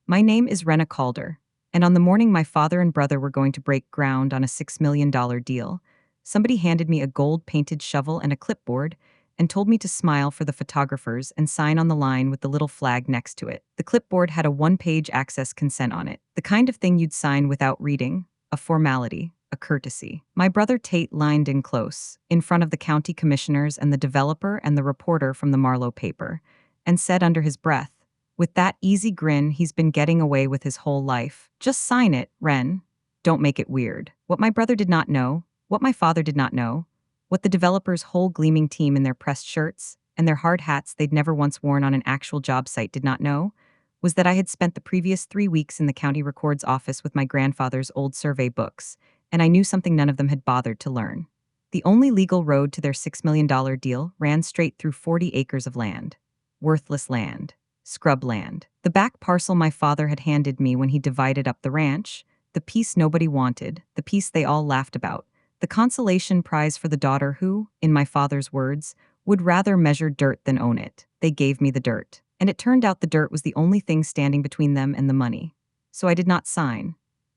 My name is Wrenna Calder, and on the morning my father and brother were going to break ground on a $6 million deal, somebody handed me a gold-painted shovel and a clipboard and told me to smile for the photographers and sign on the line with the little flag next to it. The clipboard had a one-page access consent on it, the kind of thing you'd sign without reading, a formality, a courtesy. My brother Tate lined in close, in front of the county commissioners and the developer and the reporter from the Marlowe paper, and said under his breath, with that easy grin he's been getting away with his whole life, "Just sign it, Wren. Don't make it weird." What my brother did not know, what my father did not know, what the developer's whole gleaming team in their pressed shirts and their hard hats they'd never once worn on an actual job site did not know, was that I had spent the previous 3 weeks in the county records office with my grandfather's old survey books, and I knew something none of them had bothered to learn. The only legal road to their $6 million deal ran straight through 40 acres of land. Worthless land. Scrub land. The back parcel my father had handed me when he divided up the ranch, the piece nobody wanted, the piece they all laughed about, the consolation prize for the daughter who, in my father's words, would rather measure dirt than own it. They gave me the dirt. And it turned out the dirt was the only thing standing between them and the money. So I did not sign.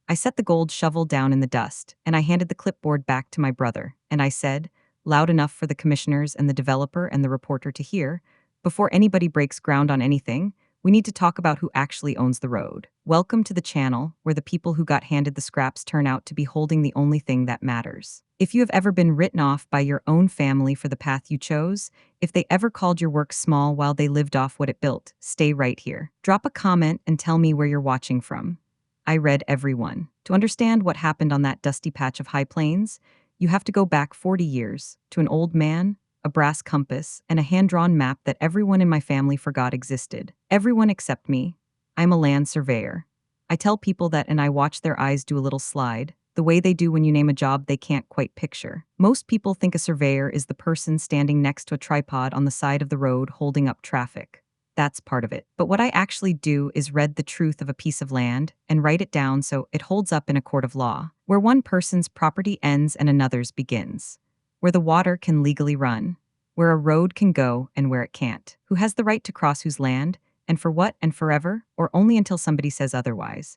I set the gold shovel down in the dust, and I handed the clipboard back to my brother, and I said, loud enough for the commissioners and the developer and the reporter to hear, before anybody breaks ground on anything, we need to talk about who actually owns the road. Welcome to the channel where the people who got handed the scraps turn out to be holding the only thing that matters. If you have ever been written off by your own family for the path you chose, if they ever called your work small while they lived off what it built, stay right here. Drop a comment and tell me where you're watching from. I read every one. To understand what happened on that dusty patch of high plains, you have to go back 40 years, to an old man, a brass compass, and a hand-drawn map that everyone in my family forgot existed. Everyone except me. I'm a land surveyor. I tell people that and I watch their eyes do a little slide, the way they do when you name a job they can't quite picture. Most people think a surveyor is the person standing next to a tripod on the side of the road holding up traffic. That's part of it. But what I actually do is read the truth of a piece of land and write it down so it holds up in a court of law, where one person's property ends and another's begins, where the water can legally run, where a road can go and where it can't, who has the right to cross whose land, and for what and forever, or only until somebody says otherwise.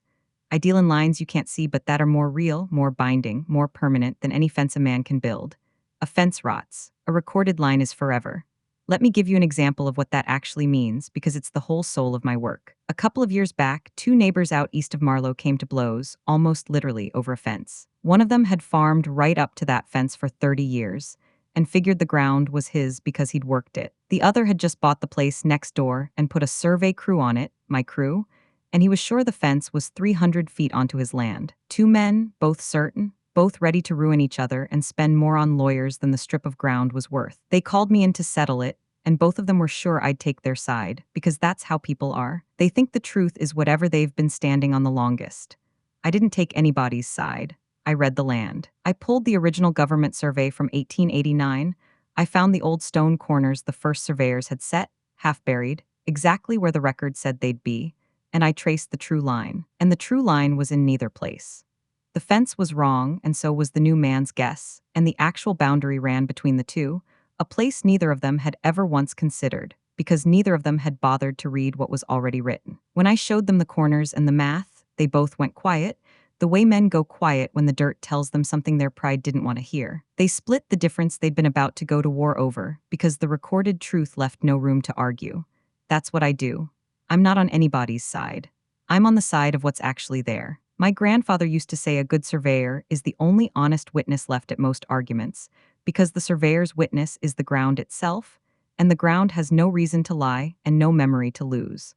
I deal in lines you can't see but that are more real, more binding, more permanent than any fence a man can build. A fence rots. A recorded line is forever. Let me give you an example of what that actually means, because it's the whole soul of my work. A couple of years back, two neighbors out east of Marlowe came to blows, almost literally, over a fence. One of them had farmed right up to that fence for 30 years, and figured the ground was his because he'd worked it. The other had just bought the place next door and put a survey crew on it, my crew, and he was sure the fence was 300 feet onto his land. Two men, both certain, both ready to ruin each other and spend more on lawyers than the strip of ground was worth. They called me in to settle it, and both of them were sure I'd take their side, because that's how people are. They think the truth is whatever they've been standing on the longest. I didn't take anybody's side. I read the land. I pulled the original government survey from 1889. I found the old stone corners the first surveyors had set, half buried, exactly where the record said they'd be, and I traced the true line. And the true line was in neither place. The fence was wrong, and so was the new man's guess, and the actual boundary ran between the two, a place neither of them had ever once considered, because neither of them had bothered to read what was already written. When I showed them the corners and the math, they both went quiet, the way men go quiet when the dirt tells them something their pride didn't want to hear. They split the difference they'd been about to go to war over, because the recorded truth left no room to argue. That's what I do. I'm not on anybody's side. I'm on the side of what's actually there. My grandfather used to say a good surveyor is the only honest witness left at most arguments, because the surveyor's witness is the ground itself, and the ground has no reason to lie and no memory to lose.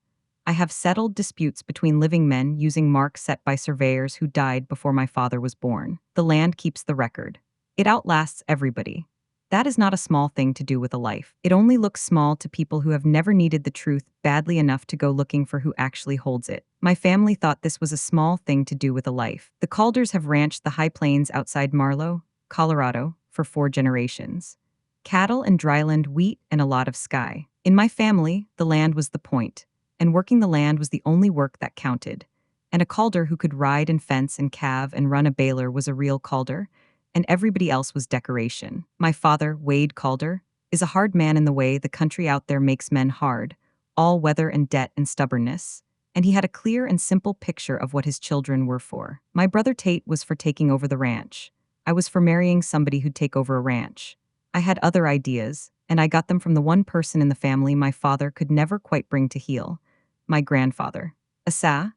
I have settled disputes between living men using marks set by surveyors who died before my father was born. The land keeps the record. It outlasts everybody. That is not a small thing to do with a life. It only looks small to people who have never needed the truth badly enough to go looking for who actually holds it. My family thought this was a small thing to do with a life. The Calders have ranched the high plains outside Marlowe, Colorado, for 4 generations. Cattle and dryland, wheat, and a lot of sky. In my family, the land was the point, and working the land was the only work that counted. And a Calder who could ride and fence and calve and run a baler was a real Calder, and everybody else was decoration. My father, Wade Calder, is a hard man in the way the country out there makes men hard, all weather and debt and stubbornness, and he had a clear and simple picture of what his children were for. My brother Tate was for taking over the ranch. I was for marrying somebody who'd take over a ranch. I had other ideas, and I got them from the one person in the family my father could never quite bring to heel, my grandfather. Asa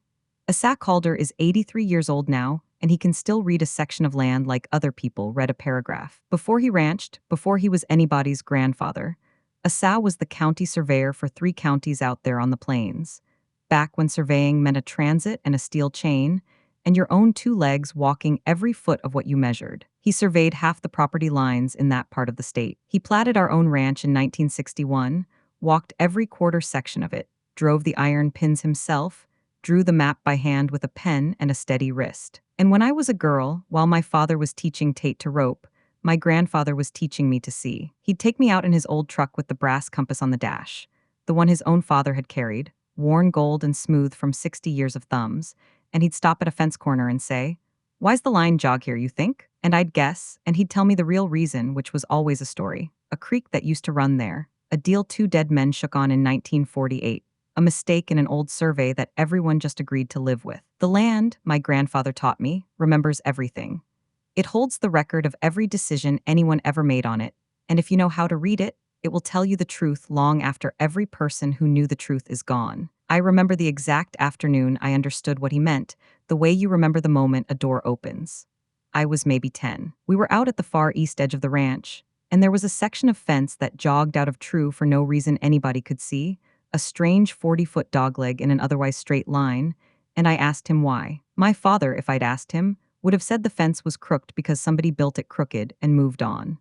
Calder is 83 years old now, and he can still read a section of land like other people read a paragraph. Before he ranched, before he was anybody's grandfather, Asa was the county surveyor for 3 counties out there on the plains. Back when surveying meant a transit and a steel chain, and your own 2 legs walking every foot of what you measured. He surveyed half the property lines in that part of the state. He platted our own ranch in 1961, walked every quarter section of it, drove the iron pins himself, drew the map by hand with a pen and a steady wrist. And when I was a girl, while my father was teaching Tate to rope, my grandfather was teaching me to see. He'd take me out in his old truck with the brass compass on the dash, the one his own father had carried, worn gold and smooth from 60 years of thumbs, and he'd stop at a fence corner and say, "Why's the line jog here, you think?" And I'd guess, and he'd tell me the real reason, which was always a story. A creek that used to run there, a deal 2 dead men shook on in 1948. A mistake in an old survey that everyone just agreed to live with. The land, my grandfather taught me, remembers everything. It holds the record of every decision anyone ever made on it, and if you know how to read it, it will tell you the truth long after every person who knew the truth is gone. I remember the exact afternoon I understood what he meant, the way you remember the moment a door opens. I was maybe 10. We were out at the far east edge of the ranch, and there was a section of fence that jogged out of true for no reason anybody could see, a strange 40-foot dogleg in an otherwise straight line, and I asked him why. My father, if I'd asked him, would have said the fence was crooked because somebody built it crooked and moved on.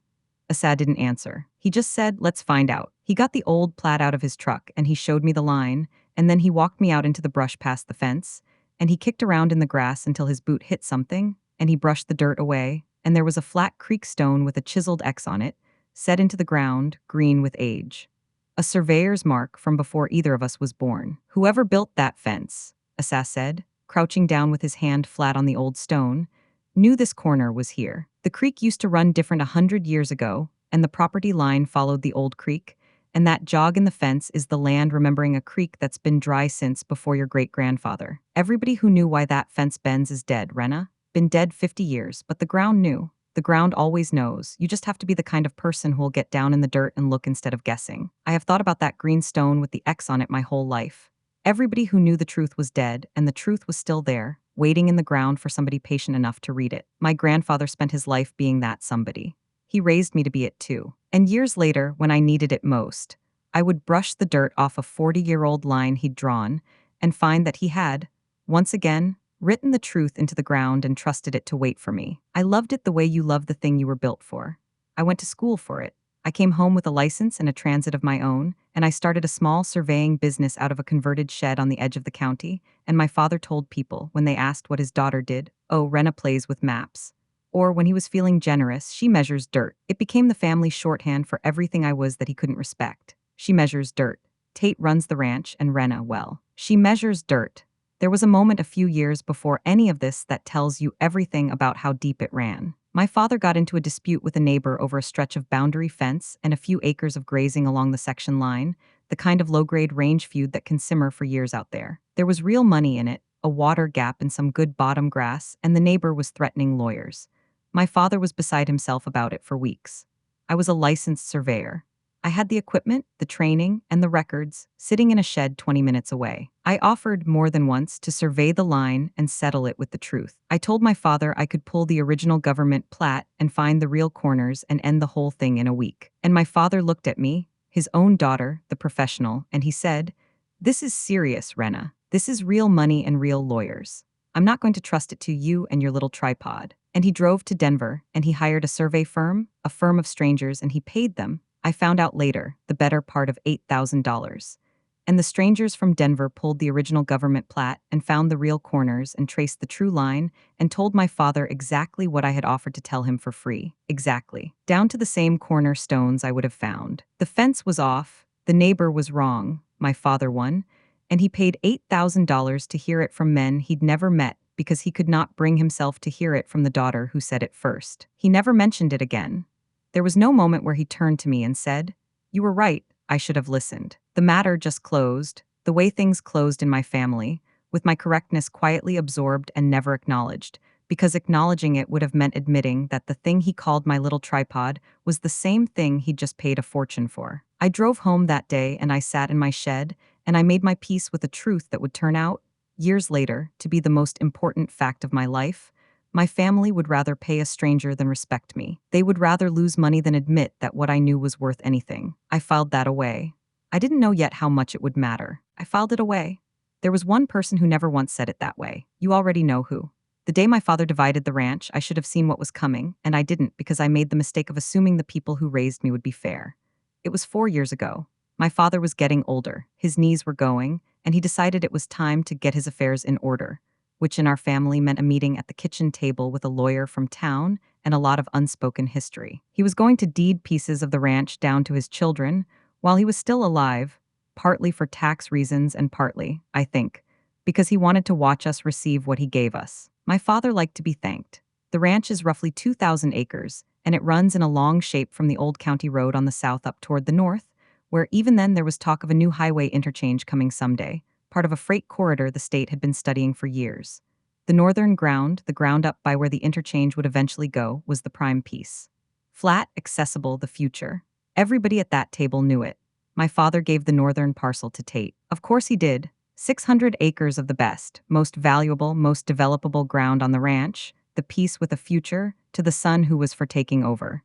Asa didn't answer. He just said, "Let's find out." He got the old plat out of his truck and he showed me the line, and then he walked me out into the brush past the fence, and he kicked around in the grass until his boot hit something, and he brushed the dirt away, and there was a flat creek stone with a chiseled X on it, set into the ground, green with age. A surveyor's mark from before either of us was born. "Whoever built that fence," Asa said, crouching down with his hand flat on the old stone, "knew this corner was here. The creek used to run different 100 years ago, and the property line followed the old creek, and that jog in the fence is the land remembering a creek that's been dry since before your great-grandfather. Everybody who knew why that fence bends is dead, Wrenna. Been dead 50 years, but the ground knew. The ground always knows. You just have to be the kind of person who'll get down in the dirt and look instead of guessing. I have thought about that green stone with the X on it my whole life. Everybody who knew the truth was dead, and the truth was still there, waiting in the ground for somebody patient enough to read it. My grandfather spent his life being that somebody. He raised me to be it too. And years later, when I needed it most, I would brush the dirt off a 40-year-old line he'd drawn and find that he had, once again, written the truth into the ground and trusted it to wait for me. I loved it the way you love the thing you were built for. I went to school for it. I came home with a license and a transit of my own, and I started a small surveying business out of a converted shed on the edge of the county, and my father told people, when they asked what his daughter did, "Oh, Wrenna plays with maps." Or when he was feeling generous, "She measures dirt." It became the family shorthand for everything I was that he couldn't respect. She measures dirt. Tate runs the ranch, and Wrenna, well, she measures dirt. There was a moment a few years before any of this that tells you everything about how deep it ran. My father got into a dispute with a neighbor over a stretch of boundary fence and a few acres of grazing along the section line, the kind of low-grade range feud that can simmer for years out there. There was real money in it, a water gap and some good bottom grass, and the neighbor was threatening lawyers. My father was beside himself about it for weeks. I was a licensed surveyor. I had the equipment, the training, and the records, sitting in a shed 20 minutes away. I offered more than once to survey the line and settle it with the truth. I told my father I could pull the original government plat and find the real corners and end the whole thing in a week. And my father looked at me, his own daughter, the professional, and he said, "This is serious, Wrenna. This is real money and real lawyers. I'm not going to trust it to you and your little tripod." And he drove to Denver, and he hired a survey firm, a firm of strangers, and he paid them, I found out later, the better part of $8,000. And the strangers from Denver pulled the original government plat and found the real corners and traced the true line and told my father exactly what I had offered to tell him for free. Exactly. Down to the same corner stones I would have found. The fence was off, the neighbor was wrong, my father won, and he paid $8,000 to hear it from men he'd never met because he could not bring himself to hear it from the daughter who said it first. He never mentioned it again. There was no moment where he turned to me and said, "You were right, I should have listened." The matter just closed, the way things closed in my family, with my correctness quietly absorbed and never acknowledged, because acknowledging it would have meant admitting that the thing he called my little tripod was the same thing he'd just paid a fortune for. I drove home that day and I sat in my shed, and I made my peace with a truth that would turn out, years later, to be the most important fact of my life. My family would rather pay a stranger than respect me. They would rather lose money than admit that what I knew was worth anything. I filed that away. I didn't know yet how much it would matter. I filed it away. There was one person who never once said it that way. You already know who. The day my father divided the ranch, I should have seen what was coming, and I didn't because I made the mistake of assuming the people who raised me would be fair. It was 4 years ago. My father was getting older, his knees were going, and he decided it was time to get his affairs in order, which in our family meant a meeting at the kitchen table with a lawyer from town and a lot of unspoken history. He was going to deed pieces of the ranch down to his children while he was still alive, partly for tax reasons and partly, I think, because he wanted to watch us receive what he gave us. My father liked to be thanked. The ranch is roughly 2,000 acres, and it runs in a long shape from the old county road on the south up toward the north, where even then there was talk of a new highway interchange coming someday, part of a freight corridor the state had been studying for years. The northern ground, the ground up by where the interchange would eventually go, was the prime piece. Flat, accessible, the future. Everybody at that table knew it. My father gave the northern parcel to Tate. Of course he did. 600 acres of the best, most valuable, most developable ground on the ranch, the piece with a future, to the son who was for taking over.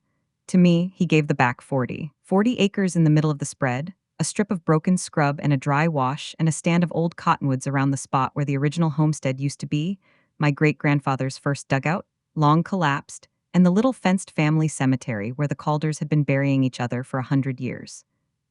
To me, he gave the back 40. 40 acres in the middle of the spread, a strip of broken scrub and a dry wash, and a stand of old cottonwoods around the spot where the original homestead used to be, my great-grandfather's first dugout, long collapsed, and the little fenced family cemetery where the Calders had been burying each other for 100 years.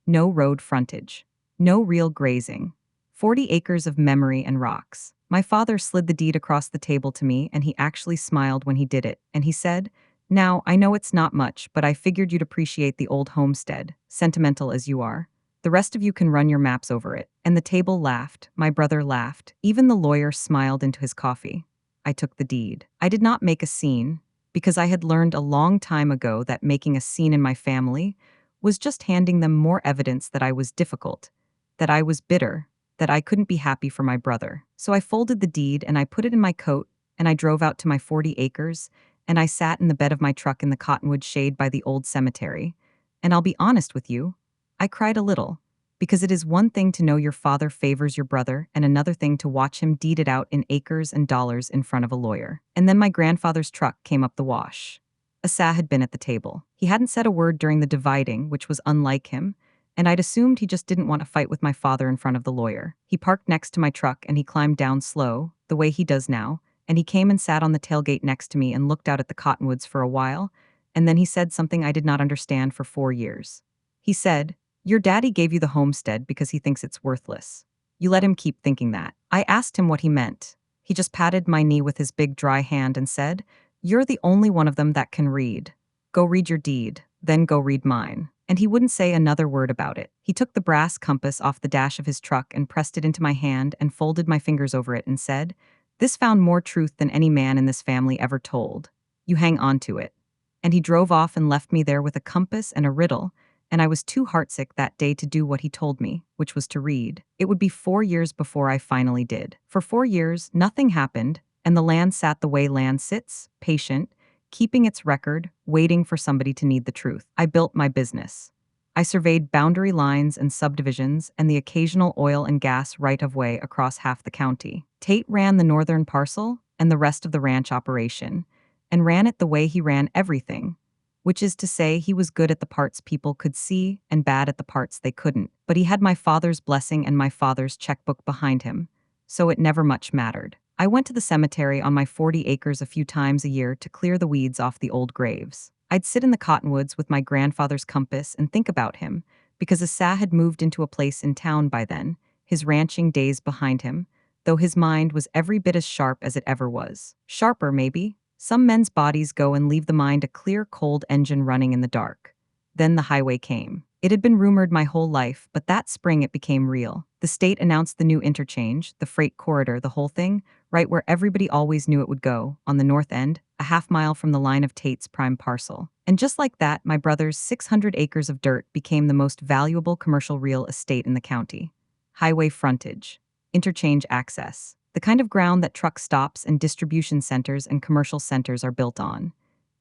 No road frontage. No real grazing. 40 acres of memory and rocks. My father slid the deed across the table to me, and he actually smiled when he did it, and he said, "Now, I know it's not much, but I figured you'd appreciate the old homestead, sentimental as you are. The rest of you can run your maps over it." And the table laughed, my brother laughed, even the lawyer smiled into his coffee. I took the deed. I did not make a scene, because I had learned a long time ago that making a scene in my family was just handing them more evidence that I was difficult, that I was bitter, that I couldn't be happy for my brother. So I folded the deed and I put it in my coat, and I drove out to my 40 acres, and I sat in the bed of my truck in the cottonwood shade by the old cemetery. And I'll be honest with you, I cried a little, because it is one thing to know your father favors your brother and another thing to watch him deed it out in acres and dollars in front of a lawyer. And then my grandfather's truck came up the wash. Asa had been at the table. He hadn't said a word during the dividing, which was unlike him, and I'd assumed he just didn't want to fight with my father in front of the lawyer. He parked next to my truck and he climbed down slow, the way he does now, and he came and sat on the tailgate next to me and looked out at the cottonwoods for a while, and then he said something I did not understand for 4 years. He said, "Your daddy gave you the homestead because he thinks it's worthless. You let him keep thinking that." I asked him what he meant. He just patted my knee with his big dry hand and said, "You're the only one of them that can read. Go read your deed, then go read mine." And he wouldn't say another word about it. He took the brass compass off the dash of his truck and pressed it into my hand and folded my fingers over it and said, "This found more truth than any man in this family ever told. You hang on to it." And he drove off and left me there with a compass and a riddle, and I was too heartsick that day to do what he told me, which was to read. It would be 4 years before I finally did. For 4 years, nothing happened, and the land sat the way land sits, patient, keeping its record, waiting for somebody to need the truth. I built my business. I surveyed boundary lines and subdivisions and the occasional oil and gas right-of-way across half the county. Tate ran the northern parcel and the rest of the ranch operation, and ran it the way he ran everything, which is to say he was good at the parts people could see and bad at the parts they couldn't. But he had my father's blessing and my father's checkbook behind him, so it never much mattered. I went to the cemetery on my 40 acres a few times a year to clear the weeds off the old graves. I'd sit in the cottonwoods with my grandfather's compass and think about him, because Asa had moved into a place in town by then, his ranching days behind him, though his mind was every bit as sharp as it ever was. Sharper, maybe. Some men's bodies go and leave the mind a clear, cold engine running in the dark. Then the highway came. It had been rumored my whole life, but that spring it became real. The state announced the new interchange, the freight corridor, the whole thing, right where everybody always knew it would go, on the north end, a half-mile from the line of Tate's prime parcel. And just like that, my brother's 600 acres of dirt became the most valuable commercial real estate in the county. Highway frontage. Interchange access. the kind of ground that truck stops and distribution centers and commercial centers are built on.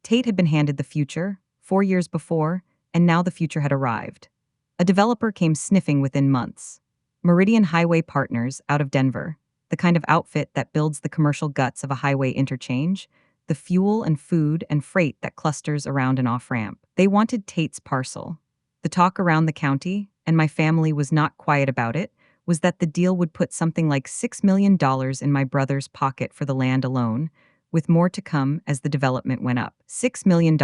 Tate had been handed the future, 4 years before, and now the future had arrived. A developer came sniffing within months. Meridian Highway Partners, out of Denver, the kind of outfit that builds the commercial guts of a highway interchange, the fuel and food and freight that clusters around an off-ramp. They wanted Tate's parcel. The talk around the county, and my family was not quiet about it, was that the deal would put something like $6 million in my brother's pocket for the land alone, with more to come as the development went up. $6 million.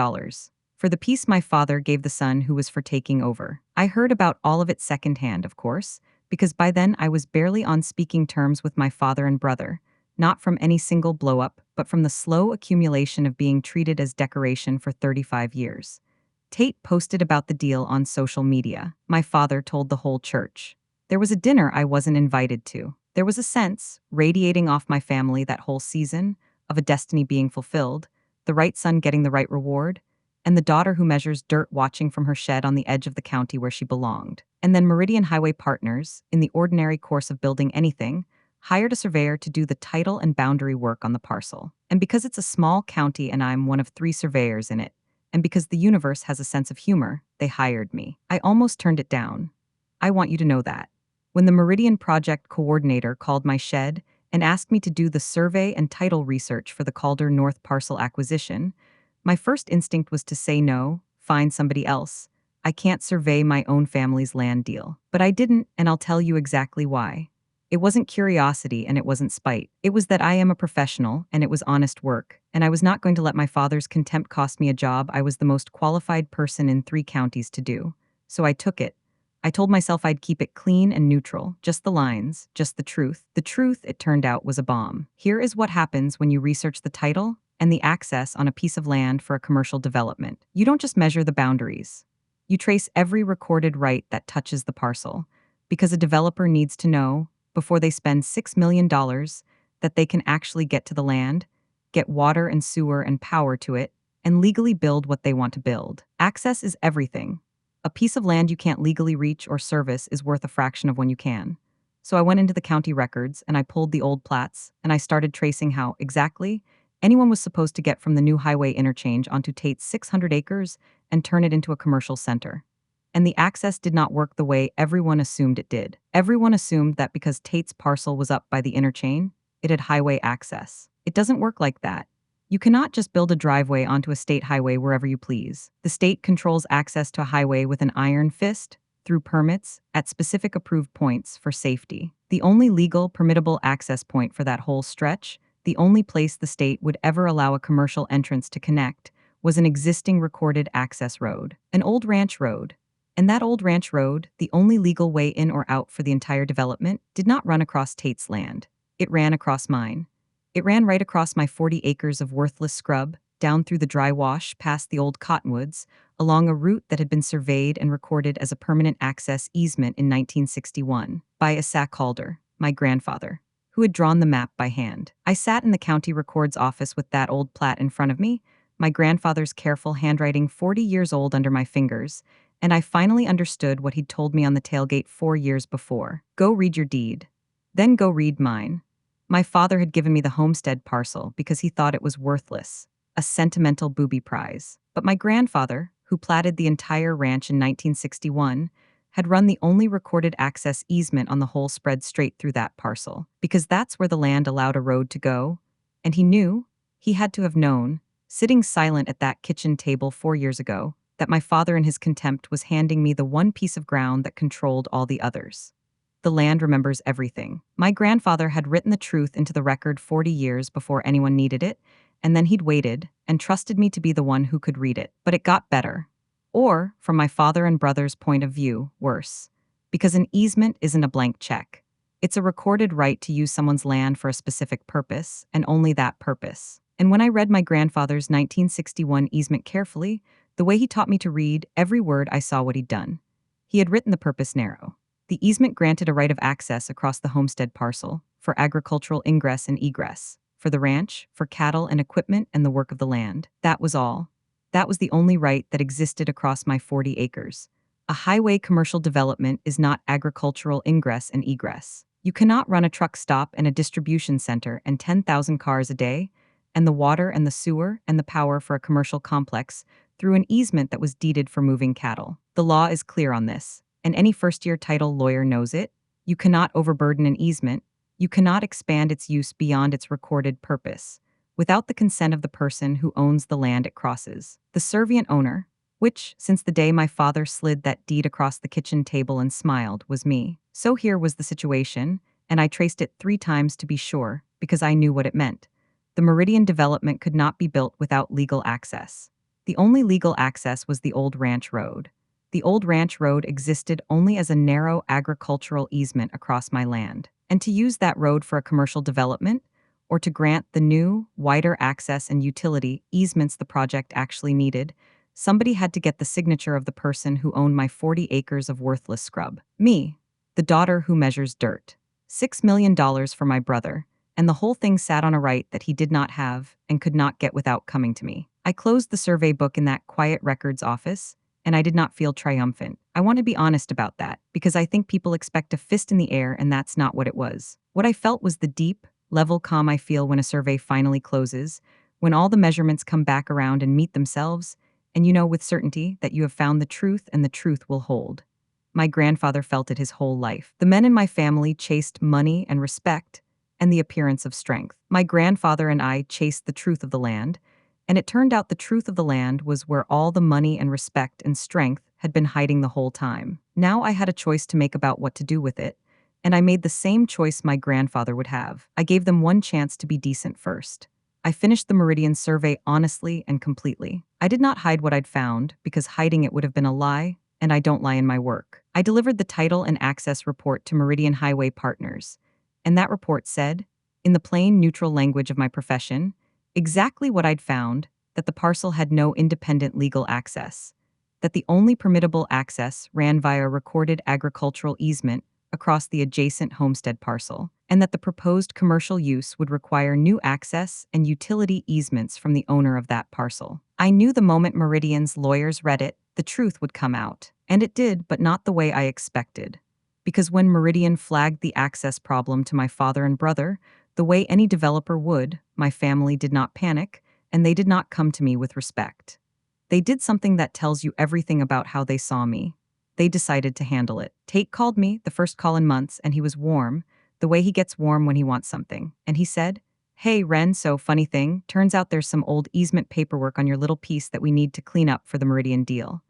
For the piece my father gave the son who was for taking over. I heard about all of it secondhand, of course, because by then I was barely on speaking terms with my father and brother, not from any single blow-up, but from the slow accumulation of being treated as decoration for 35 years. Tate posted about the deal on social media. My father told the whole church. There was a dinner I wasn't invited to. There was a sense, radiating off my family that whole season, of a destiny being fulfilled, the right son getting the right reward, and the daughter who measures dirt watching from her shed on the edge of the county where she belonged. And then Meridian Highway Partners, in the ordinary course of building anything, hired a surveyor to do the title and boundary work on the parcel. And because it's a small county and I'm one of 3 surveyors in it, and because the universe has a sense of humor, they hired me. I almost turned it down. I want you to know that. When the Meridian project coordinator called my shed and asked me to do the survey and title research for the Calder North parcel acquisition, my first instinct was to say no, find somebody else. I can't survey my own family's land deal. But I didn't, and I'll tell you exactly why. It wasn't curiosity and it wasn't spite. It was that I am a professional and it was honest work, and I was not going to let my father's contempt cost me a job I was the most qualified person in 3 counties to do. So I took it. I told myself I'd keep it clean and neutral, just the lines, just the truth. The truth, it turned out, was a bomb. Here is what happens when you research the title and the access on a piece of land for a commercial development. You don't just measure the boundaries. You trace every recorded right that touches the parcel, because a developer needs to know, before they spend $6 million, that they can actually get to the land, get water and sewer and power to it, and legally build what they want to build. Access is everything. A piece of land you can't legally reach or service is worth a fraction of one you can. So I went into the county records and I pulled the old plats and I started tracing how, exactly, anyone was supposed to get from the new highway interchange onto Tate's 600 acres and turn it into a commercial center. And the access did not work the way everyone assumed it did. Everyone assumed that because Tate's parcel was up by the interchange, it had highway access. It doesn't work like that. You cannot just build a driveway onto a state highway wherever you please. The state controls access to a highway with an iron fist, through permits, at specific approved points for safety. The only legal, permittable access point for that whole stretch, the only place the state would ever allow a commercial entrance to connect, was an existing recorded access road, an old ranch road. And that old ranch road, the only legal way in or out for the entire development, did not run across Tate's land. It ran across mine. It ran right across my 40 acres of worthless scrub, down through the dry wash past the old cottonwoods, along a route that had been surveyed and recorded as a permanent access easement in 1961 by Wrenna Calder, my grandfather, who had drawn the map by hand. I sat in the county records office with that old plat in front of me, my grandfather's careful handwriting 40 years old under my fingers, and I finally understood what he'd told me on the tailgate 4 years before. Go read your deed. Then go read mine. My father had given me the homestead parcel because he thought it was worthless, a sentimental booby prize. But my grandfather, who platted the entire ranch in 1961, had run the only recorded access easement on the whole spread straight through that parcel, because that's where the land allowed a road to go, and he knew, he had to have known, sitting silent at that kitchen table 4 years ago, that my father in his contempt was handing me the one piece of ground that controlled all the others. The land remembers everything. My grandfather had written the truth into the record 40 years before anyone needed it, and then he'd waited and trusted me to be the one who could read it. But it got better. Or, from my father and brother's point of view, worse. Because an easement isn't a blank check. It's a recorded right to use someone's land for a specific purpose, and only that purpose. And when I read my grandfather's 1961 easement carefully, the way he taught me to read every word, I saw what he'd done. He had written the purpose narrow. The easement granted a right of access across the homestead parcel, for agricultural ingress and egress, for the ranch, for cattle and equipment and the work of the land. That was all. That was the only right that existed across my 40 acres. A highway commercial development is not agricultural ingress and egress. You cannot run a truck stop and a distribution center and 10,000 cars a day, and the water and the sewer and the power for a commercial complex through an easement that was deeded for moving cattle. The law is clear on this, and any first-year title lawyer knows it. You cannot overburden an easement. You cannot expand its use beyond its recorded purpose, without the consent of the person who owns the land it crosses. The servient owner, which, since the day my father slid that deed across the kitchen table and smiled, was me. So here was the situation, and I traced it 3 times to be sure, because I knew what it meant. The Meridian development could not be built without legal access. The only legal access was the old ranch road. The old ranch road existed only as a narrow agricultural easement across my land. And to use that road for a commercial development, or to grant the new, wider access and utility easements the project actually needed, somebody had to get the signature of the person who owned my 40 acres of worthless scrub. Me, the daughter who measures dirt. $6 million for my brother, and the whole thing sat on a right that he did not have and could not get without coming to me. I closed the survey book in that quiet records office, and I did not feel triumphant. I want to be honest about that, because I think people expect a fist in the air, and that's not what it was. What I felt was the deep, level calm I feel when a survey finally closes, when all the measurements come back around and meet themselves, and you know with certainty that you have found the truth and the truth will hold. My grandfather felt it his whole life. The men in my family chased money and respect and the appearance of strength. My grandfather and I chased the truth of the land, and it turned out the truth of the land was where all the money and respect and strength had been hiding the whole time. Now I had a choice to make about what to do with it, and I made the same choice my grandfather would have. I gave them one chance to be decent first. I finished the Meridian survey honestly and completely. I did not hide what I'd found, because hiding it would have been a lie, and I don't lie in my work. I delivered the title and access report to Meridian Highway Partners, and that report said, in the plain, neutral language of my profession, exactly what I'd found: that the parcel had no independent legal access, that the only permittable access ran via a recorded agricultural easement across the adjacent homestead parcel, and that the proposed commercial use would require new access and utility easements from the owner of that parcel. I knew the moment Meridian's lawyers read it, the truth would come out. And it did, but not the way I expected. Because when Meridian flagged the access problem to my father and brother, the way any developer would, my family did not panic, and they did not come to me with respect. They did something that tells you everything about how they saw me. They decided to handle it. Tate called me, the first call in months, and he was warm, the way he gets warm when he wants something. And he said, "Hey, Wren, so funny thing, turns out there's some old easement paperwork on your little piece that we need to clean up for the Meridian deal.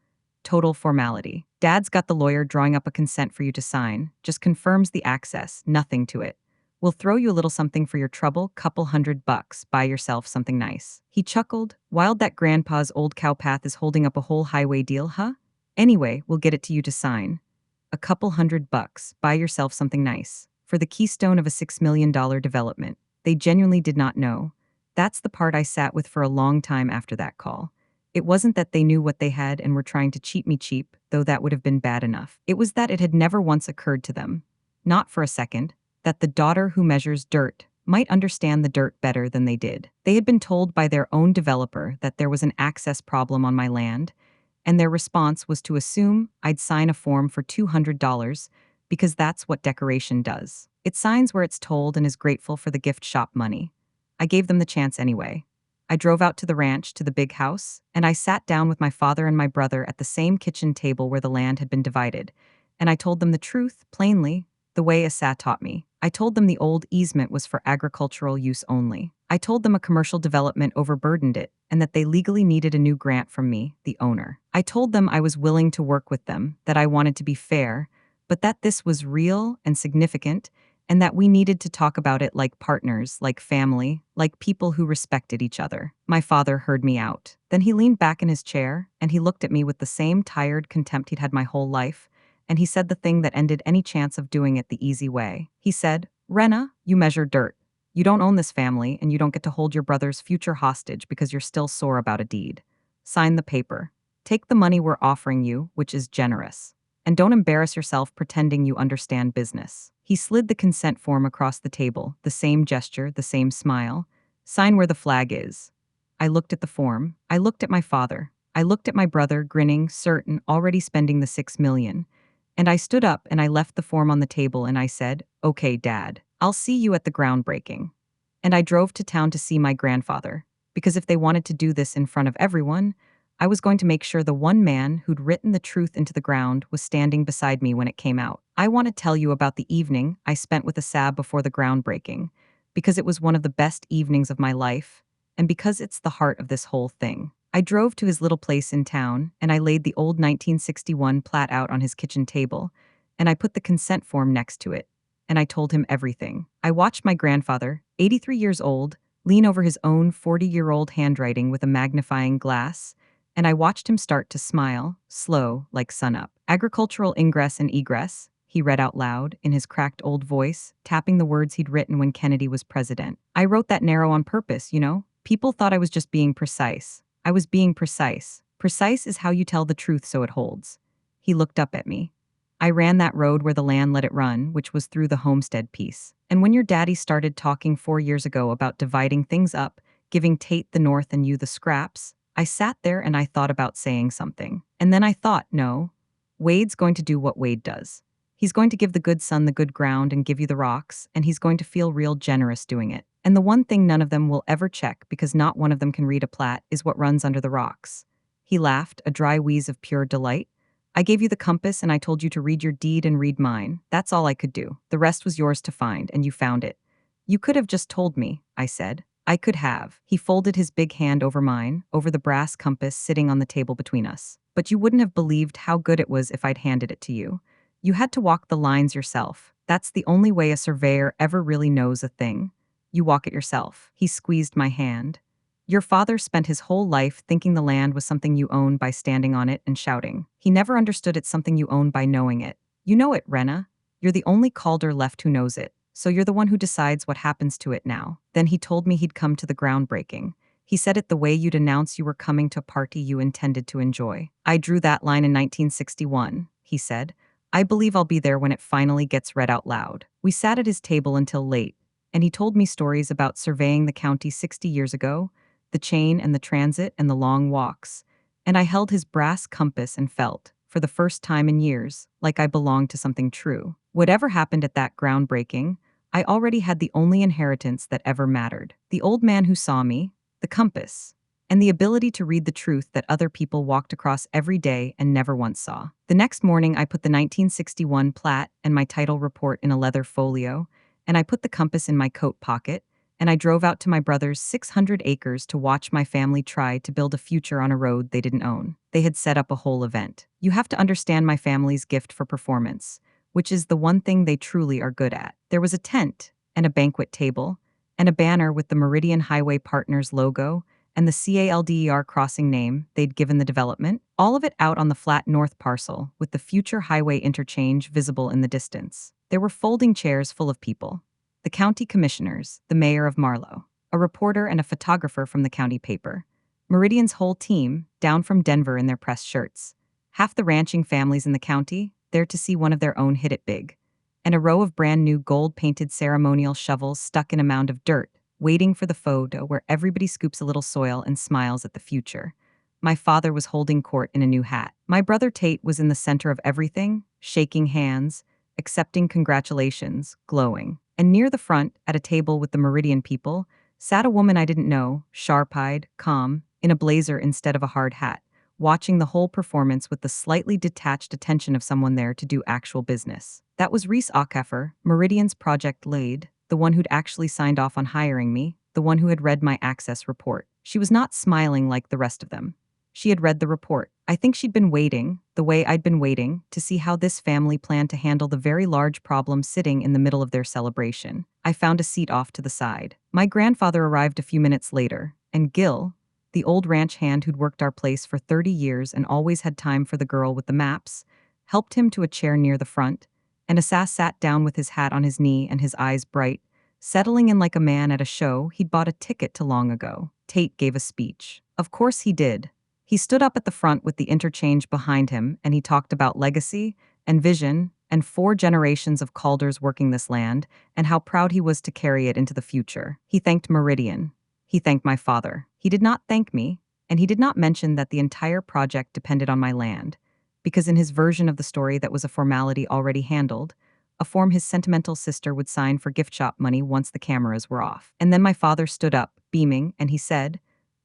Total formality. Dad's got the lawyer drawing up a consent for you to sign, just confirms the access, nothing to it. We'll throw you a little something for your trouble, couple $100, buy yourself something nice." He chuckled. "Wild that grandpa's old cow path is holding up a whole highway deal, huh? Anyway, we'll get it to you to sign. A couple $100, buy yourself something nice. For the keystone of a $6 million development." They genuinely did not know. That's the part I sat with for a long time after that call. It wasn't that they knew what they had and were trying to cheat me cheap, though that would have been bad enough. It was that it had never once occurred to them, not for a second, that the daughter who measures dirt might understand the dirt better than they did. They had been told by their own developer that there was an access problem on my land, and their response was to assume I'd sign a form for $200 because that's what decoration does. It signs where it's told and is grateful for the gift shop money. I gave them the chance anyway. I drove out to the ranch, to the big house, and I sat down with my father and my brother at the same kitchen table where the land had been divided, and I told them the truth, plainly, the way Asa taught me. I told them the old easement was for agricultural use only. I told them a commercial development overburdened it, and that they legally needed a new grant from me, the owner. I told them I was willing to work with them, that I wanted to be fair, but that this was real and significant, and that we needed to talk about it like partners, like family, like people who respected each other. My father heard me out. Then he leaned back in his chair, and he looked at me with the same tired contempt he'd had my whole life, and he said the thing that ended any chance of doing it the easy way. He said, "Wrenna, you measure dirt. You don't own this family, and you don't get to hold your brother's future hostage because you're still sore about a deed. Sign the paper. Take the money we're offering you, which is generous. And don't embarrass yourself pretending you understand business." He slid the consent form across the table, the same gesture, the same smile. "Sign where the flag is." I looked at the form. I looked at my father. I looked at my brother, grinning, certain, already spending the $6 million. And I stood up and I left the form on the table and I said, "Okay, Dad, I'll see you at the groundbreaking." And I drove to town to see my grandfather, because if they wanted to do this in front of everyone, I was going to make sure the one man who'd written the truth into the ground was standing beside me when it came out. I want to tell you about the evening I spent with Asab before the groundbreaking, because it was one of the best evenings of my life, and because it's the heart of this whole thing. I drove to his little place in town, and I laid the old 1961 plat out on his kitchen table, and I put the consent form next to it, and I told him everything. I watched my grandfather, 83 years old, lean over his own 40-year-old handwriting with a magnifying glass, and I watched him start to smile, slow, like sunup. "Agricultural ingress and egress," he read out loud, in his cracked old voice, tapping the words he'd written when Kennedy was president. "I wrote that narrow on purpose, you know? People thought I was just being precise. I was being precise. Precise is how you tell the truth so it holds." He looked up at me. "I ran that road where the land let it run, which was through the homestead piece. And when your daddy started talking 4 years ago about dividing things up, giving Tate the north and you the scraps, I sat there and I thought about saying something. And then I thought, no, Wade's going to do what Wade does. He's going to give the good son the good ground and give you the rocks, and he's going to feel real generous doing it. And the one thing none of them will ever check, because not one of them can read a plat, is what runs under the rocks." He laughed, a dry wheeze of pure delight. "I gave you the compass and I told you to read your deed and read mine. That's all I could do. The rest was yours to find, and you found it." "You could have just told me," I said. "I could have." He folded his big hand over mine, over the brass compass sitting on the table between us. "But you wouldn't have believed how good it was if I'd handed it to you. You had to walk the lines yourself. That's the only way a surveyor ever really knows a thing. You walk it yourself." He squeezed my hand. "Your father spent his whole life thinking the land was something you own by standing on it and shouting. He never understood it's something you own by knowing it. You know it, Wrenna. You're the only Calder left who knows it. So you're the one who decides what happens to it now." Then he told me he'd come to the groundbreaking. He said it the way you'd announce you were coming to a party you intended to enjoy. "I drew that line in 1961, he said. "I believe I'll be there when it finally gets read out loud." We sat at his table until late, and he told me stories about surveying the county 60 years ago, the chain and the transit and the long walks. And I held his brass compass and felt, for the first time in years, like I belonged to something true. Whatever happened at that groundbreaking, I already had the only inheritance that ever mattered. The old man who saw me, the compass, and the ability to read the truth that other people walked across every day and never once saw. The next morning, I put the 1961 plat and my title report in a leather folio, and I put the compass in my coat pocket, and I drove out to my brother's 600 acres to watch my family try to build a future on a road they didn't own. They had set up a whole event. You have to understand my family's gift for performance, which is the one thing they truly are good at. There was a tent, and a banquet table, and a banner with the Meridian Highway Partners logo, and the Calder crossing name they'd given the development, all of it out on the flat north parcel, with the future highway interchange visible in the distance. There were folding chairs full of people. The county commissioners, the mayor of Marlow, a reporter and a photographer from the county paper, Meridian's whole team, down from Denver in their press shirts, half the ranching families in the county, there to see one of their own hit it big, and a row of brand new gold-painted ceremonial shovels stuck in a mound of dirt, waiting for the photo where everybody scoops a little soil and smiles at the future. My father was holding court in a new hat. My brother Tate was in the center of everything, shaking hands, accepting congratulations, glowing. And near the front, at a table with the Meridian people, sat a woman I didn't know, sharp-eyed, calm, in a blazer instead of a hard hat, watching the whole performance with the slightly detached attention of someone there to do actual business. That was Reese Ackefer, Meridian's project lead, the one who'd actually signed off on hiring me, the one who had read my access report. She was not smiling like the rest of them. She had read the report. I think she'd been waiting, the way I'd been waiting, to see how this family planned to handle the very large problem sitting in the middle of their celebration. I found a seat off to the side. My grandfather arrived a few minutes later, and Gil, the old ranch hand who'd worked our place for 30 years and always had time for the girl with the maps, helped him to a chair near the front, and Asas sat down with his hat on his knee and his eyes bright, settling in like a man at a show he'd bought a ticket to long ago. Tate gave a speech. Of course he did. He stood up at the front with the interchange behind him, and he talked about legacy and vision and 4 generations of Calders working this land and how proud he was to carry it into the future. He thanked Meridian. He thanked my father. He did not thank me, and he did not mention that the entire project depended on my land, because in his version of the story that was a formality already handled, a form his sentimental sister would sign for gift shop money once the cameras were off. And then my father stood up, beaming, and he said,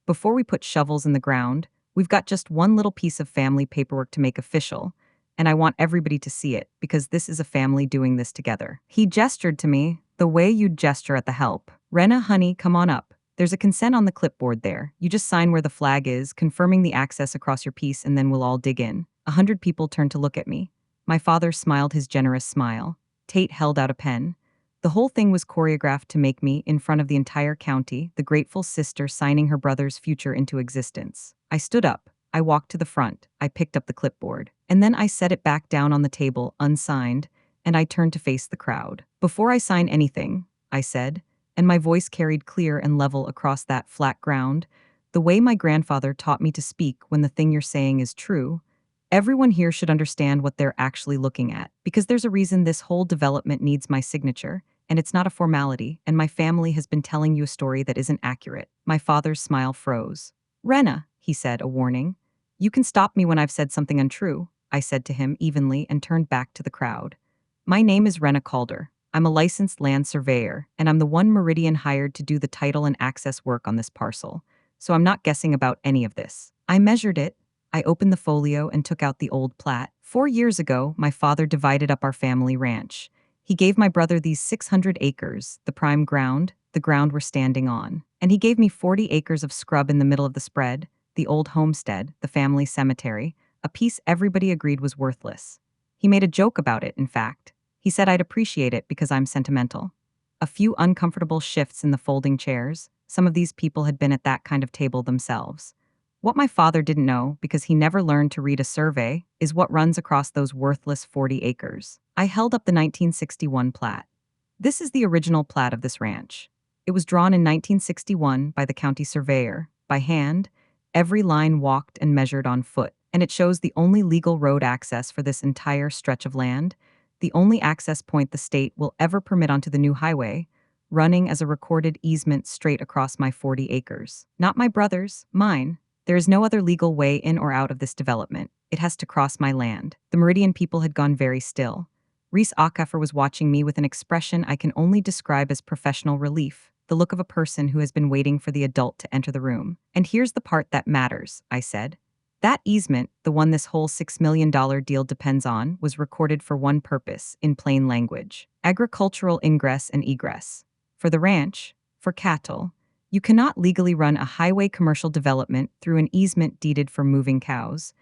"Before we put shovels in the ground, we've got just one little piece of family paperwork to make official, and I want everybody to see it because this is a family doing this together." He gestured to me, the way you'd gesture at the help. "Wrenna, honey, come on up. There's a consent on the clipboard there. You just sign where the flag is, confirming the access across your piece, and then we'll all dig in." 100 people turned to look at me. My father smiled his generous smile. Tate held out a pen. The whole thing was choreographed to make me, in front of the entire county, the grateful sister signing her brother's future into existence. I stood up. I walked to the front. I picked up the clipboard. And then I set it back down on the table, unsigned, and I turned to face the crowd. "Before I sign anything," I said, and my voice carried clear and level across that flat ground, the way my grandfather taught me to speak when the thing you're saying is true, everyone here should understand what they're actually looking at, because there's a reason this whole development needs my signature, and it's not a formality, and my family has been telling you a story that isn't accurate. My father's smile froze. "Wrenna," he said, a warning. "You can stop me when I've said something untrue," I said to him evenly and turned back to the crowd. "My name is Wrenna Calder. I'm a licensed land surveyor, and I'm the one Meridian hired to do the title and access work on this parcel, so I'm not guessing about any of this." I measured it. I opened the folio and took out the old plat. 4 years ago, my father divided up our family ranch. He gave my brother these 600 acres, the prime ground, the ground we're standing on. And he gave me 40 acres of scrub in the middle of the spread, the old homestead, the family cemetery, a piece everybody agreed was worthless. He made a joke about it, in fact. He said I'd appreciate it because I'm sentimental. A few uncomfortable shifts in the folding chairs. Some of these people had been at that kind of table themselves. What my father didn't know, because he never learned to read a survey, is what runs across those worthless 40 acres. I held up the 1961 plat. This is the original plat of this ranch. It was drawn in 1961 by the county surveyor, by hand, every line walked and measured on foot, and it shows the only legal road access for this entire stretch of land, the only access point the state will ever permit onto the new highway, running as a recorded easement straight across my 40 acres. Not my brother's, mine. There is no other legal way in or out of this development. It has to cross my land. The Meridian people had gone very still. Reese Ackefer was watching me with an expression I can only describe as professional relief, the look of a person who has been waiting for the adult to enter the room. "And here's the part that matters," I said. "That easement, the one this whole $6 million deal depends on, was recorded for one purpose, in plain language: agricultural ingress and egress. For the ranch, for cattle. You cannot legally run a highway commercial development through an easement deeded for moving cows.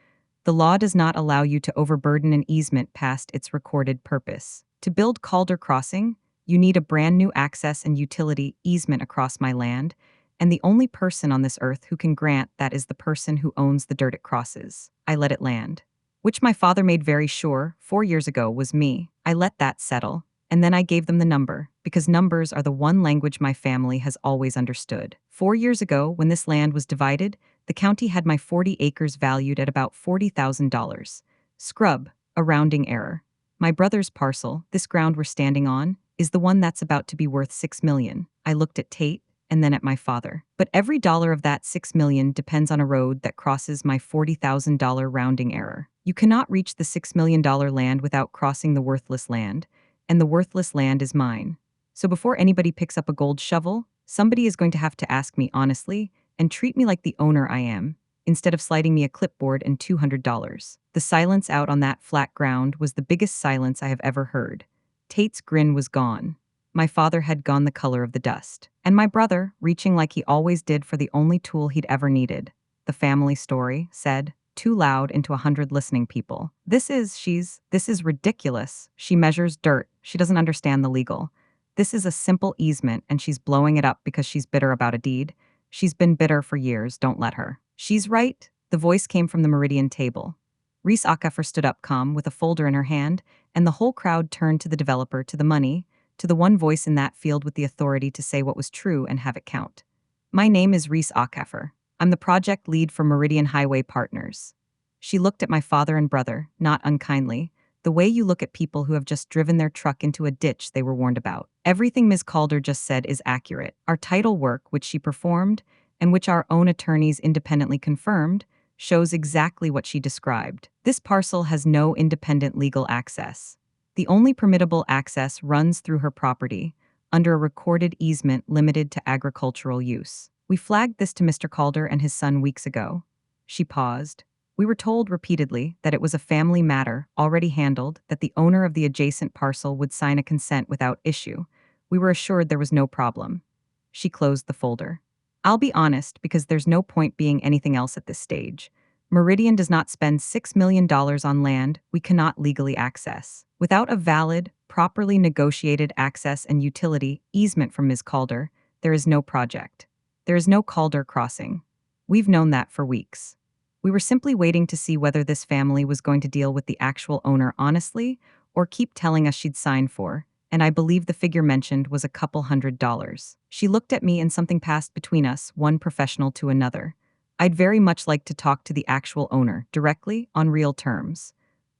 The law does not allow you to overburden an easement past its recorded purpose. To build Calder Crossing, you need a brand new access and utility easement across my land, and the only person on this earth who can grant that is the person who owns the dirt it crosses." I let it land. Which my father made very sure, 4 years ago, was me. I let that settle. And then I gave them the number, because numbers are the one language my family has always understood. 4 years ago, when this land was divided, the county had my 40 acres valued at about $40,000. Scrub, a rounding error. My brother's parcel, this ground we're standing on, is the one that's about to be worth $6 million. I looked at Tate, and then at my father. But every dollar of that $6 million depends on a road that crosses my $40,000 rounding error. You cannot reach the $6 million land without crossing the worthless land, and the worthless land is mine. So before anybody picks up a gold shovel, somebody is going to have to ask me honestly and treat me like the owner I am, instead of sliding me a clipboard and $200. The silence out on that flat ground was the biggest silence I have ever heard. Tate's grin was gone. My father had gone the color of the dust. And my brother, reaching like he always did for the only tool he'd ever needed, the family story, said, too loud into 100 listening people. This is ridiculous. She measures dirt. She doesn't understand the legal. This is a simple easement and she's blowing it up because she's bitter about a deed. She's been bitter for years, don't let her." "She's right," the voice came from the Meridian table. Reese Ackefer stood up calm with a folder in her hand, and the whole crowd turned to the developer, to the money, to the one voice in that field with the authority to say what was true and have it count. "My name is Reese Ackefer. I'm the project lead for Meridian Highway Partners." She looked at my father and brother, not unkindly, the way you look at people who have just driven their truck into a ditch they were warned about. "Everything Ms. Calder just said is accurate. Our title work, which she performed, and which our own attorneys independently confirmed, shows exactly what she described. This parcel has no independent legal access. The only permittable access runs through her property, under a recorded easement limited to agricultural use. We flagged this to Mr. Calder and his son weeks ago. She paused. We were told repeatedly that it was a family matter already handled, that the owner of the adjacent parcel would sign a consent without issue. We were assured there was no problem. She closed the folder. I'll be honest, because there's no point being anything else at this stage. Meridian does not spend $6 million on land we cannot legally access. Without a valid, properly negotiated access and utility easement from Ms. Calder, there is no project. There is no Calder crossing. We've known that for weeks. We were simply waiting to see whether this family was going to deal with the actual owner honestly or keep telling us she'd sign for, and I believe the figure mentioned was a couple $100. She looked at me and something passed between us, one professional to another. I'd very much like to talk to the actual owner, directly, on real terms.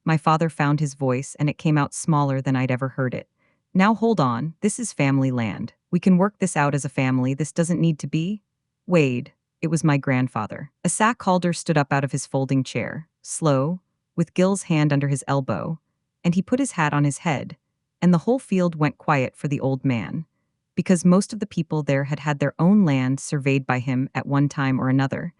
My father found his voice and it came out smaller than I'd ever heard it. Now hold on, this is family land. We can work this out as a family, this doesn't need to be. Wade. It was my grandfather. Asa Calder stood up out of his folding chair, slow, with Gil's hand under his elbow, and he put his hat on his head, and the whole field went quiet for the old man, because most of the people there had had their own land surveyed by him at one time or another,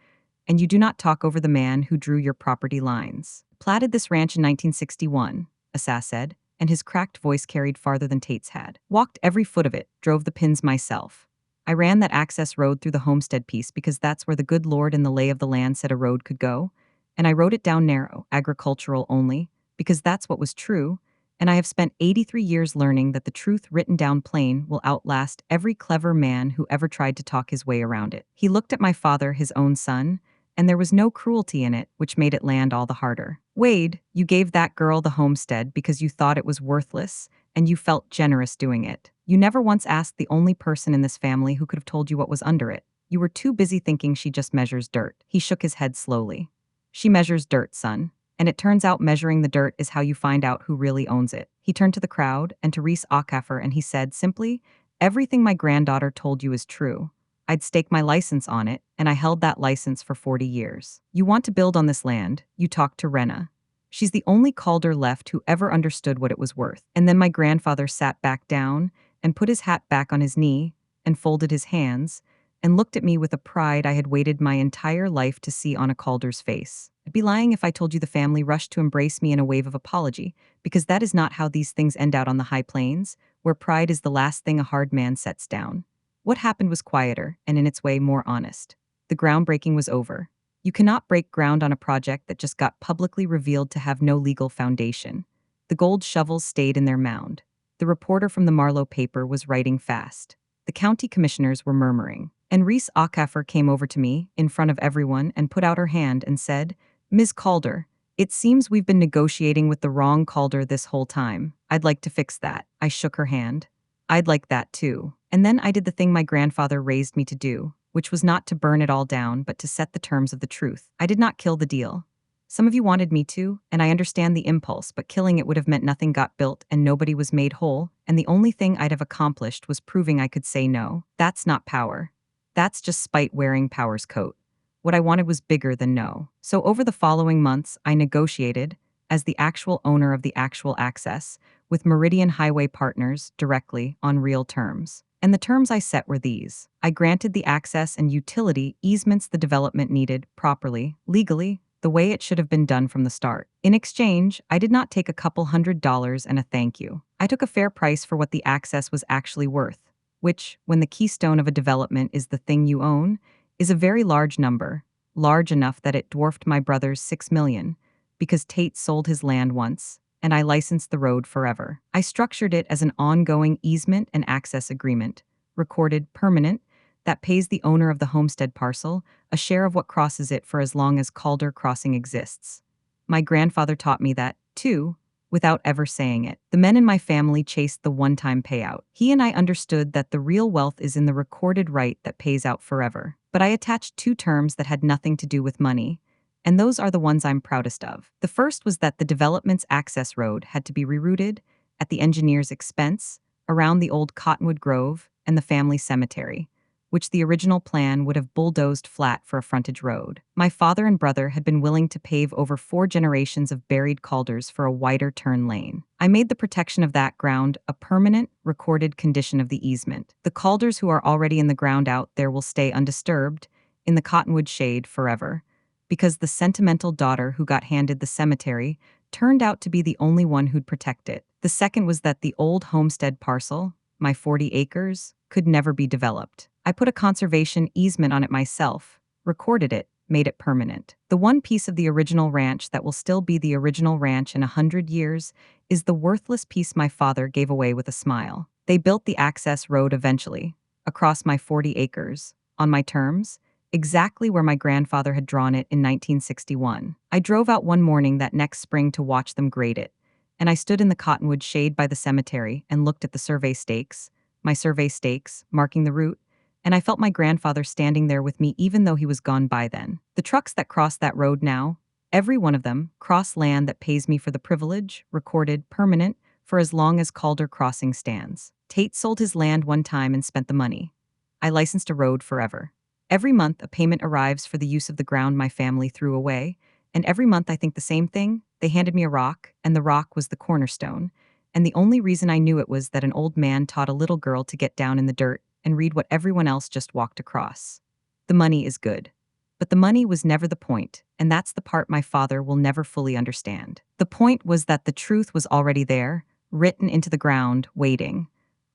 and you do not talk over the man who drew your property lines. Platted this ranch in 1961, Asa said, and his cracked voice carried farther than Tate's had. Walked every foot of it, drove the pins myself. I ran that access road through the homestead piece because that's where the good Lord and the lay of the land said a road could go, and I wrote it down narrow, agricultural only, because that's what was true, and I have spent 83 years learning that the truth written down plain will outlast every clever man who ever tried to talk his way around it. He looked at my father, his own son, and there was no cruelty in it, which made it land all the harder. Wade, you gave that girl the homestead because you thought it was worthless, and you felt generous doing it. You never once asked the only person in this family who could have told you what was under it. You were too busy thinking she just measures dirt. He shook his head slowly. She measures dirt, son. And it turns out measuring the dirt is how you find out who really owns it. He turned to the crowd and to Reese Acaffer and he said simply, everything my granddaughter told you is true. I'd stake my license on it, and I held that license for 40 years. You want to build on this land, you talk to Wrenna. She's the only Calder left who ever understood what it was worth. And then my grandfather sat back down and put his hat back on his knee and folded his hands and looked at me with a pride I had waited my entire life to see on a Calder's face. I'd be lying if I told you the family rushed to embrace me in a wave of apology, because that is not how these things end out on the high plains, where pride is the last thing a hard man sets down. What happened was quieter and in its way more honest. The groundbreaking was over. You cannot break ground on a project that just got publicly revealed to have no legal foundation. The gold shovels stayed in their mound. The reporter from the Marlowe paper was writing fast. The county commissioners were murmuring. And Reese Acaffer came over to me, in front of everyone, and put out her hand and said, Ms. Calder, it seems we've been negotiating with the wrong Calder this whole time. I'd like to fix that. I shook her hand. I'd like that too. And then I did the thing my grandfather raised me to do, which was not to burn it all down, but to set the terms of the truth. I did not kill the deal. Some of you wanted me to, and I understand the impulse, but killing it would have meant nothing got built and nobody was made whole, and the only thing I'd have accomplished was proving I could say no. That's not power. That's just spite wearing power's coat. What I wanted was bigger than no. So over the following months, I negotiated, as the actual owner of the actual access, with Meridian Highway Partners directly on real terms. And the terms I set were these. I granted the access and utility easements the development needed, properly, legally, the way it should have been done from the start. In exchange, I did not take a couple $100 and a thank you. I took a fair price for what the access was actually worth, which, when the keystone of a development is the thing you own, is a very large number, large enough that it dwarfed my brother's $6 million, because Tate sold his land once, and I licensed the road forever. I structured it as an ongoing easement and access agreement, recorded permanent, that pays the owner of the homestead parcel a share of what crosses it for as long as Calder Crossing exists. My grandfather taught me that, too, without ever saying it. The men in my family chased the one-time payout. He and I understood that the real wealth is in the recorded right that pays out forever. But I attached two terms that had nothing to do with money, and those are the ones I'm proudest of. The first was that the development's access road had to be rerouted, at the engineer's expense, around the old cottonwood grove and the family cemetery, which the original plan would have bulldozed flat for a frontage road. My father and brother had been willing to pave over 4 generations of buried Calders for a wider turn lane. I made the protection of that ground a permanent, recorded condition of the easement. The Calders who are already in the ground out there will stay undisturbed, in the cottonwood shade forever, because the sentimental daughter who got handed the cemetery turned out to be the only one who'd protect it. The second was that the old homestead parcel, my 40 acres, could never be developed. I put a conservation easement on it myself, recorded it, made it permanent. The one piece of the original ranch that will still be the original ranch in 100 years is the worthless piece my father gave away with a smile. They built the access road eventually, across my 40 acres, on my terms, exactly where my grandfather had drawn it in 1961. I drove out one morning that next spring to watch them grade it, and I stood in the cottonwood shade by the cemetery and looked at the survey stakes, my survey stakes, marking the route, and I felt my grandfather standing there with me even though he was gone by then. The trucks that cross that road now, every one of them, cross land that pays me for the privilege, recorded, permanent, for as long as Calder Crossing stands. Tate sold his land one time and spent the money. I licensed a road forever. Every month, a payment arrives for the use of the ground my family threw away, and every month I think the same thing. They handed me a rock, and the rock was the cornerstone, and the only reason I knew it was that an old man taught a little girl to get down in the dirt and read what everyone else just walked across. The money is good. But the money was never the point, and that's the part my father will never fully understand. The point was that the truth was already there, written into the ground, waiting.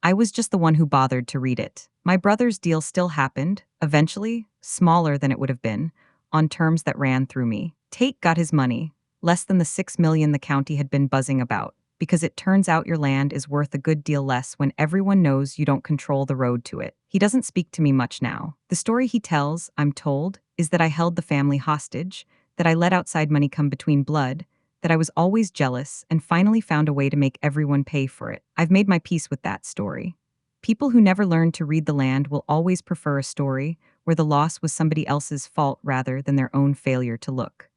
I was just the one who bothered to read it. My brother's deal still happened, eventually, smaller than it would have been, on terms that ran through me. Tate got his money, less than the 6 million the county had been buzzing about, because it turns out your land is worth a good deal less when everyone knows you don't control the road to it. He doesn't speak to me much now. The story he tells, I'm told, is that I held the family hostage, that I let outside money come between blood, that I was always jealous and finally found a way to make everyone pay for it. I've made my peace with that story. People who never learned to read the land will always prefer a story where the loss was somebody else's fault rather than their own failure to look.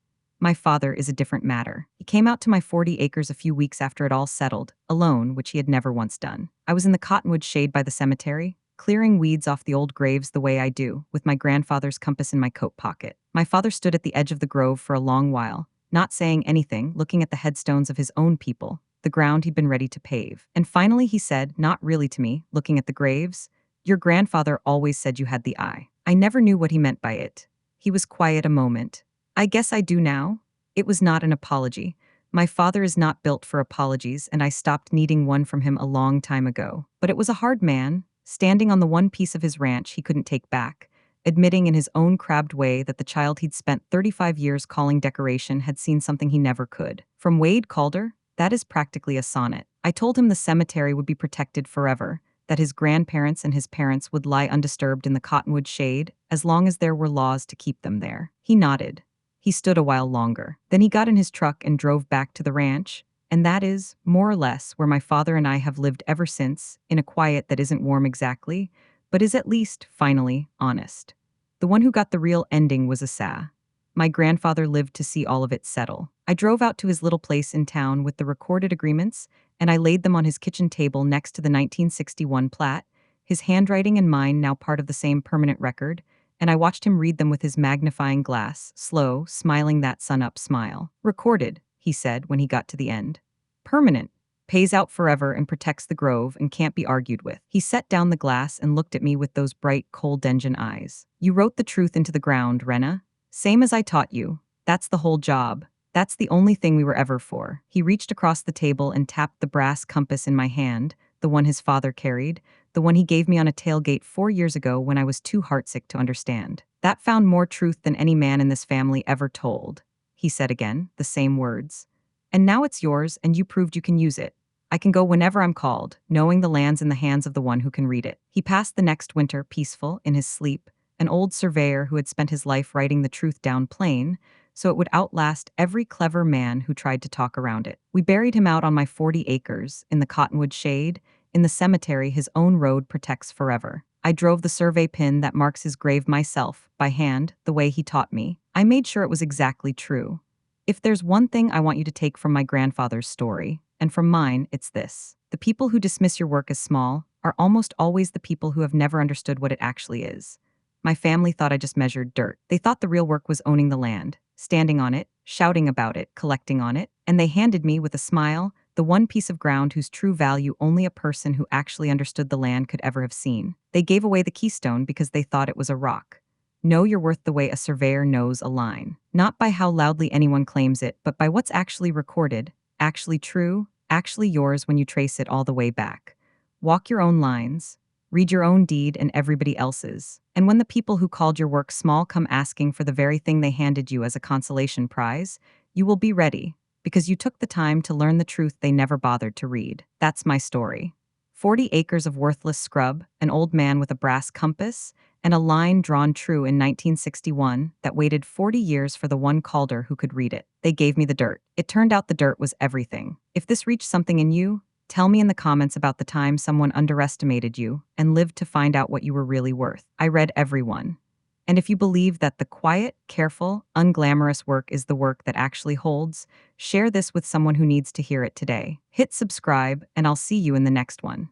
My father is a different matter. He came out to my 40 acres a few weeks after it all settled, alone, which he had never once done. I was in the cottonwood shade by the cemetery, clearing weeds off the old graves the way I do, with my grandfather's compass in my coat pocket. My father stood at the edge of the grove for a long while, not saying anything, looking at the headstones of his own people, the ground he'd been ready to pave. And finally he said, not really to me, looking at the graves, "Your grandfather always said you had the eye." I never knew what he meant by it. He was quiet a moment. I guess I do now. It was not an apology. My father is not built for apologies, and I stopped needing one from him a long time ago. But it was a hard man, standing on the one piece of his ranch he couldn't take back, admitting in his own crabbed way that the child he'd spent 35 years calling decoration had seen something he never could. From Wade Calder, that is practically a sonnet. I told him the cemetery would be protected forever, that his grandparents and his parents would lie undisturbed in the cottonwood shade as long as there were laws to keep them there. He nodded. He stood a while longer. Then he got in his truck and drove back to the ranch, and that is, more or less, where my father and I have lived ever since, in a quiet that isn't warm exactly, but is at least, finally, honest. The one who got the real ending was Asa. My grandfather lived to see all of it settle. I drove out to his little place in town with the recorded agreements, and I laid them on his kitchen table next to the 1961 plat, his handwriting and mine now part of the same permanent record, and I watched him read them with his magnifying glass, slow, smiling that sun-up smile. "Recorded," he said when he got to the end. "Permanent. Pays out forever and protects the grove and can't be argued with." He set down the glass and looked at me with those bright, cold engine eyes. "You wrote the truth into the ground, Wrenna. Same as I taught you. That's the whole job. That's the only thing we were ever for." He reached across the table and tapped the brass compass in my hand, the one his father carried, the one he gave me on a tailgate 4 years ago when I was too heartsick to understand. "That found more truth than any man in this family ever told," he said again, the same words. "And now it's yours, and you proved you can use it. I can go whenever I'm called, knowing the land's in the hands of the one who can read it." He passed the next winter peaceful, in his sleep, an old surveyor who had spent his life writing the truth down plain, so it would outlast every clever man who tried to talk around it. We buried him out on my 40 acres, in the cottonwood shade, in the cemetery his own road protects forever. I drove the survey pin that marks his grave myself, by hand, the way he taught me. I made sure it was exactly true. If there's one thing I want you to take from my grandfather's story, and from mine, it's this. The people who dismiss your work as small are almost always the people who have never understood what it actually is. My family thought I just measured dirt. They thought the real work was owning the land, standing on it, shouting about it, collecting on it, and they handed me, with a smile, the one piece of ground whose true value only a person who actually understood the land could ever have seen. They gave away the keystone because they thought it was a rock. Know your worth the way a surveyor knows a line. Not by how loudly anyone claims it, but by what's actually recorded, actually true, actually yours when you trace it all the way back. Walk your own lines. Read your own deed and everybody else's. And when the people who called your work small come asking for the very thing they handed you as a consolation prize, you will be ready, because you took the time to learn the truth they never bothered to read. That's my story. 40 acres of worthless scrub, an old man with a brass compass, and a line drawn true in 1961 that waited 40 years for the one Calder who could read it. They gave me the dirt. It turned out the dirt was everything. If this reached something in you, tell me in the comments about the time someone underestimated you and lived to find out what you were really worth. I read every one. And if you believe that the quiet, careful, unglamorous work is the work that actually holds, share this with someone who needs to hear it today. Hit subscribe, and I'll see you in the next one.